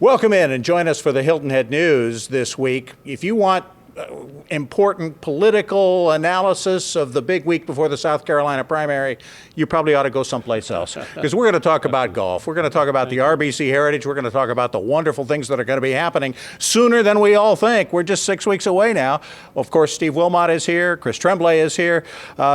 Welcome in and join us for the Hilton Head News this week. If you want important political analysis of the big week before the South Carolina primary, you probably ought to go someplace else, because we're going to talk about golf. We're going to talk about the RBC heritage. We're going to talk about the wonderful things that are going to be happening sooner than we all think. We're just 6 weeks away now. Of course, Steve Wilmot is here. Chris Tremblay is here.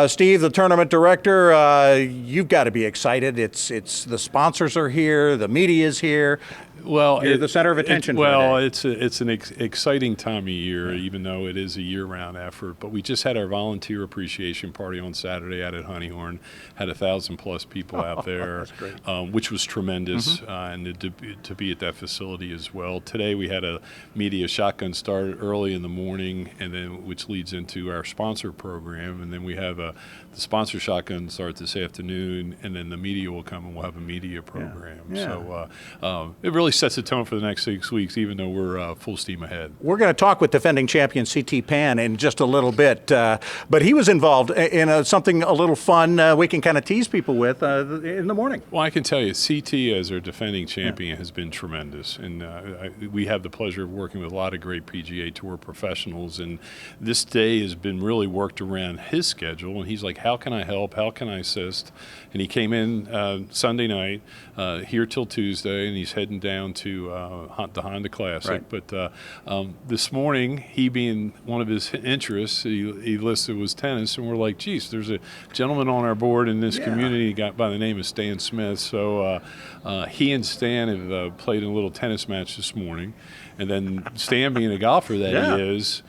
Steve, the tournament director, you've got to be excited. It's the sponsors are here. The media is here. Well, you're the center of attention. It's an exciting time of year, even though it is a year-round effort. But we just had our volunteer appreciation party on Saturday out at Honeyhorn. Had 1,000+ people out there, which was tremendous, and to be at that facility as well. Today we had a media shotgun start early in the morning, and then which leads into our sponsor program, and then we have the sponsor shotgun start this afternoon, and then the media will come and we'll have a media program. So it really sets the tone for the next 6 weeks, even though we're full steam ahead. We're going to talk with defending champion C.T. Pan in just a little bit, but he was involved in something a little fun we can kind of tease people with in the morning. Well, I can tell you, C.T. as our defending champion has been tremendous, and we have the pleasure of working with a lot of great PGA Tour professionals, and this day has been really worked around his schedule, and he's like, how can I help? How can I assist? And he came in Sunday night here till Tuesday, and he's heading down to the Honda Classic. Right. But this morning, he being one of his interests, he listed was tennis, and we're like, geez, there's a gentleman on our board in this community by the name of Stan Smith. So he and Stan have played a little tennis match this morning, and then Stan being a golfer that he is,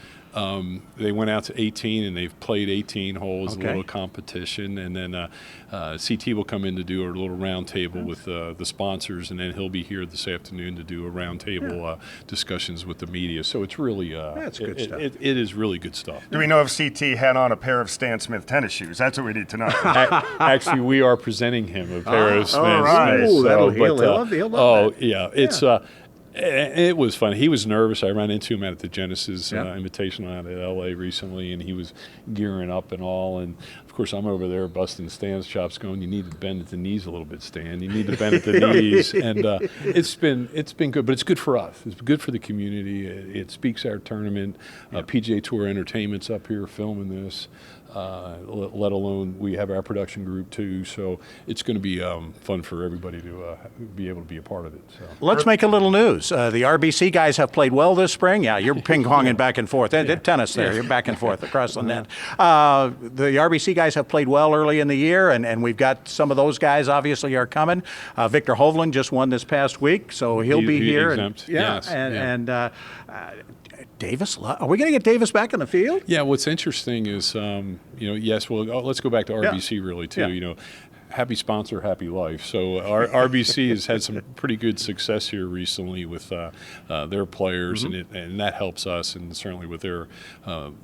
they went out to 18 and they've played 18 holes, a little competition, and then CT will come in to do a little round table with the sponsors, and then he'll be here this afternoon to do a round table discussions with the media. So it's really that's good stuff. It is really good stuff. Do we know if CT had on a pair of Stan Smith tennis shoes? That's what we need to know. Actually, we are presenting him a pair of Smith. Oh, that'll he'll love that. It's it was fun. He was nervous. I ran into him at the Genesis Invitational out at L.A. recently, and he was gearing up and all. And, of course, I'm over there busting Stan's chops going, you need to bend at the knees a little bit, Stan. You need to bend at the knees. And it's been good, but it's good for us. It's good for the community. It speaks our tournament. PGA Tour Entertainment's up here filming this. Let alone we have our production group too, so it's going to be fun for everybody to be able to be a part of it. So. Let's make a little news. The RBC guys have played well this spring. Yeah, you're ping-ponging back and forth. Tennis there, you're back and forth across the net. The RBC guys have played well early in the year, and we've got some of those guys obviously are coming. Victor Hovland just won this past week, so he'll be here. Exempt. Davis, are we going to get Davis back in the field? Yeah, what's interesting is, yes, well, let's go back to RBC really too. Happy sponsor, happy life. So our RBC has had some pretty good success here recently with their players, and that helps us, and certainly with their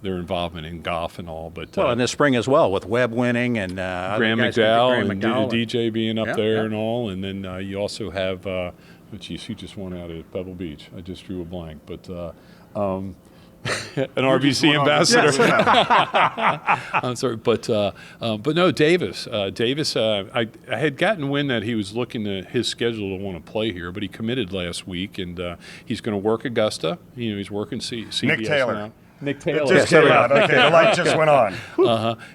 involvement in golf and all. But in this spring as well, with Webb winning and Graham McDowell and DJ being up there and all, and then you also have, he just won out at Pebble Beach. I just drew a blank, but. An RBC ambassador. I'm sorry, but no, Davis. I had gotten wind that he was looking at his schedule to want to play here, but he committed last week, and he's going to work Augusta. He's working CBS Nick Taylor. now. Nick Taylor. Just came out. Okay, the light just went on.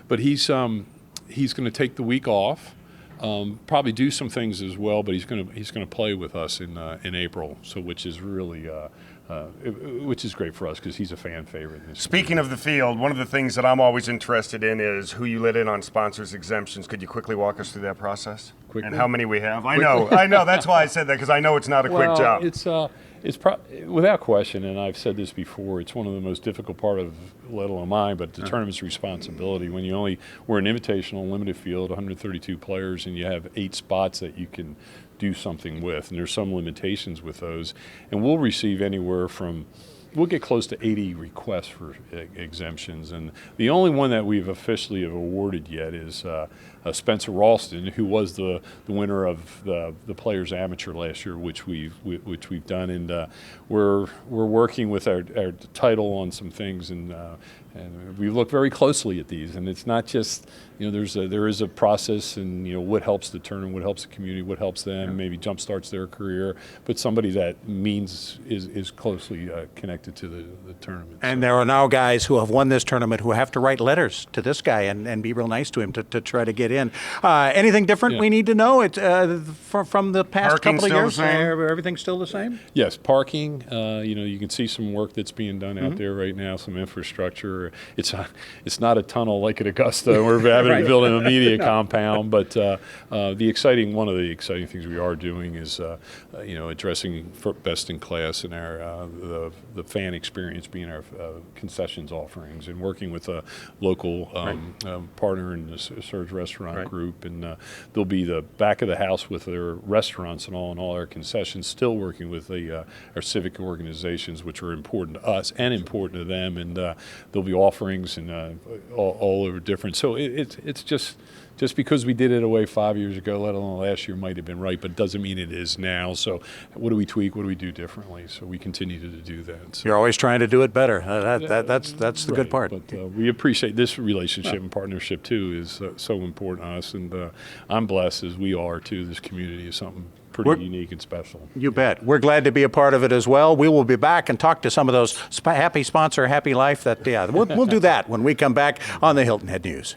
But he's going to take the week off. Probably do some things as well, but he's going to play with us in April. So which is really. Which is great for us because he's a fan favorite. Speaking of the field, one of the things that I'm always interested in is who you let in on sponsors exemptions. Could you quickly walk us through that process? Quickly? And how many we have? I know. That's why I said that, because I know it's not a quick job. It's without question, and I've said this before, it's one of the most difficult part of, let alone mine, but the tournament's responsibility. When we're an invitational, limited field, 132 players, and you have 8 spots that you can do something with, and there's some limitations with those, and we'll receive anywhere from we'll get close to 80 requests for exemptions, and the only one that we've officially have awarded yet is Spencer Ralston, who was the winner of the Players Amateur last year, which we've done, and we're working with our title on some things, and And we look very closely at these, and it's not just, there is a process, and what helps the tournament, what helps the community, what helps them, maybe jumpstarts their career, but somebody that is closely connected to the tournament. And there are now guys who have won this tournament who have to write letters to this guy and be real nice to him to try to get in. Anything different we need to know from the past Parking couple of still years? the same? Everything's still the same? Yes, parking. You can see some work that's being done out there right now. Some infrastructure. It's not a tunnel like at Augusta. We're having to build an immediate compound, but one of the exciting things we are doing is addressing for best in class in our the fan experience, being our concessions offerings, and working with a local partner in the Surge Restaurant Group, and they'll be the back of the house with their restaurants and all our concessions, still working with our civic organizations, which are important to us and important to them, and there'll be offerings and all over different. So it's just because we did it away 5 years ago, let alone last year, might have been right, but it doesn't mean it is now. So what do we tweak? What do we do differently? So we continue to do that. So, You're always trying to do it better. That's the good part. But we appreciate this relationship and partnership too is so important to us, and I'm blessed as we are too. This community is something pretty unique and special. You bet. We're glad to be a part of it as well. We will be back and talk to some of those happy sponsor, happy life. We'll do that when we come back on the Hilton Head News.